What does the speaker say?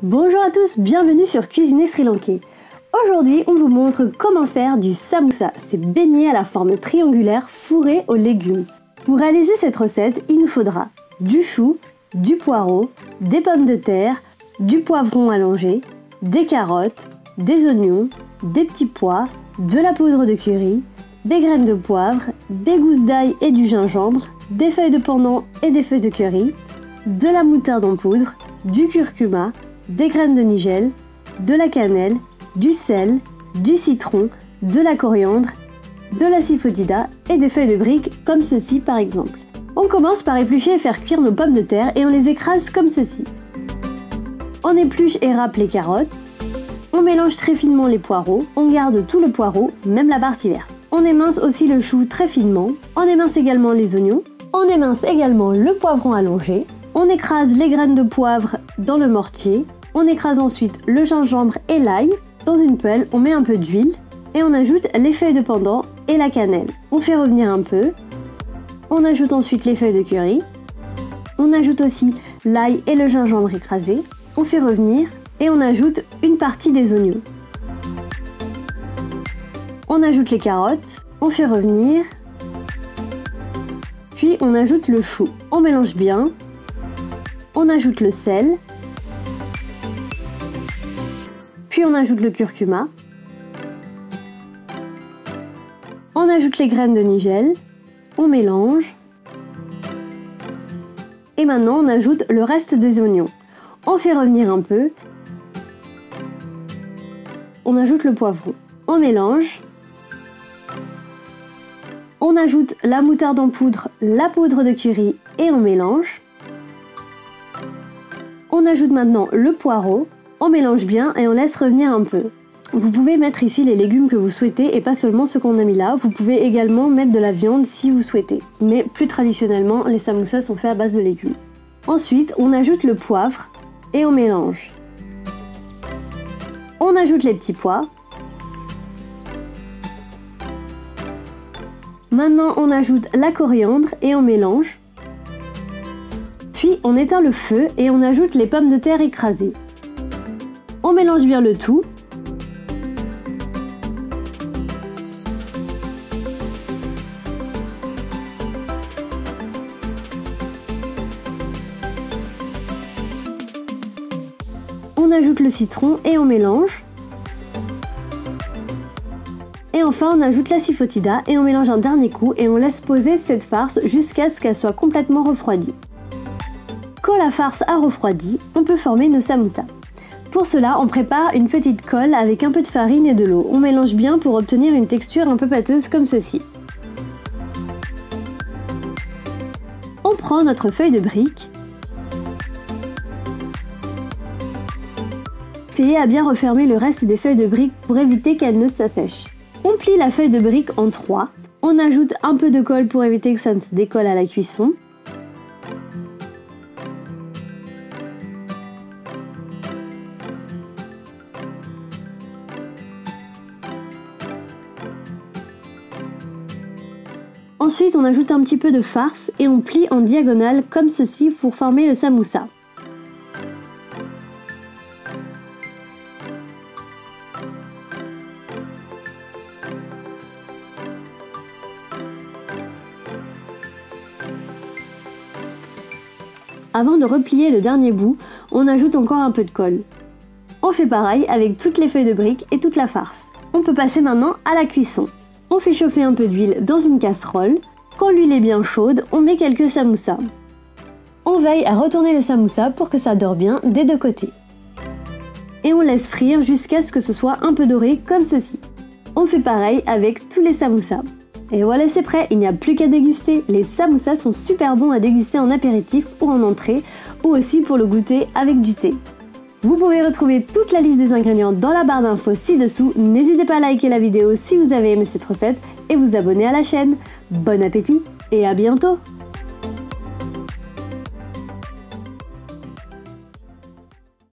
Bonjour à tous, bienvenue sur Cuisiner Sri Lankais. Aujourd'hui, on vous montre comment faire du samoussa, ces beignets à la forme triangulaire fourrés aux légumes. Pour réaliser cette recette, il nous faudra du chou, du poireau, des pommes de terre, du poivron allongé, des carottes, des oignons, des petits pois, de la poudre de curry, des graines de poivre, des gousses d'ail et du gingembre, des feuilles de pandan et des feuilles de curry, de la moutarde en poudre, du curcuma, des graines de nigel, de la cannelle, du sel, du citron, de la coriandre, de la sifotida et des feuilles de briques comme ceci par exemple. On commence par éplucher et faire cuire nos pommes de terre et on les écrase comme ceci. On épluche et râpe les carottes. On mélange très finement les poireaux. On garde tout le poireau, même la partie verte. On émince aussi le chou très finement. On émince également les oignons. On émince également le poivron allongé. On écrase les graines de poivre dans le mortier. On écrase ensuite le gingembre et l'ail. Dans une poêle, on met un peu d'huile et on ajoute les feuilles de pandan et la cannelle. On fait revenir un peu. On ajoute ensuite les feuilles de curry. On ajoute aussi l'ail et le gingembre écrasé. On fait revenir et on ajoute une partie des oignons. On ajoute les carottes. On fait revenir. Puis on ajoute le chou. On mélange bien. On ajoute le sel. Puis on ajoute le curcuma. On ajoute les graines de nigel. On mélange. Et maintenant on ajoute le reste des oignons. On fait revenir un peu. On ajoute le poivron. On mélange. On ajoute la moutarde en poudre, la poudre de curry et on mélange. On ajoute maintenant le poireau. On mélange bien et on laisse revenir un peu. Vous pouvez mettre ici les légumes que vous souhaitez et pas seulement ceux qu'on a mis là. Vous pouvez également mettre de la viande si vous souhaitez. Mais plus traditionnellement, les samoussas sont faits à base de légumes. Ensuite, on ajoute le poivre et on mélange. On ajoute les petits pois. Maintenant, on ajoute la coriandre et on mélange. Puis, on éteint le feu et on ajoute les pommes de terre écrasées. On mélange bien le tout. On ajoute le citron et on mélange. Et enfin, on ajoute la sifotida et on mélange un dernier coup et on laisse poser cette farce jusqu'à ce qu'elle soit complètement refroidie. Quand la farce a refroidi, on peut former nos samoussas. Pour cela, on prépare une petite colle avec un peu de farine et de l'eau. On mélange bien pour obtenir une texture un peu pâteuse comme ceci. On prend notre feuille de brique. Veillez à bien refermer le reste des feuilles de brique pour éviter qu'elles ne s'assèchent. On plie la feuille de brique en 3. On ajoute un peu de colle pour éviter que ça ne se décolle à la cuisson. Ensuite, on ajoute un petit peu de farce et on plie en diagonale comme ceci pour former le samoussa. Avant de replier le dernier bout, on ajoute encore un peu de colle. On fait pareil avec toutes les feuilles de brique et toute la farce. On peut passer maintenant à la cuisson. On fait chauffer un peu d'huile dans une casserole. Quand l'huile est bien chaude, on met quelques samoussas. On veille à retourner le samoussa pour que ça dore bien des deux côtés. Et on laisse frire jusqu'à ce que ce soit un peu doré comme ceci. On fait pareil avec tous les samoussas. Et voilà, c'est prêt, il n'y a plus qu'à déguster. Les samoussas sont super bons à déguster en apéritif ou en entrée, ou aussi pour le goûter avec du thé. Vous pouvez retrouver toute la liste des ingrédients dans la barre d'infos ci-dessous. N'hésitez pas à liker la vidéo si vous avez aimé cette recette et vous abonner à la chaîne. Bon appétit et à bientôt!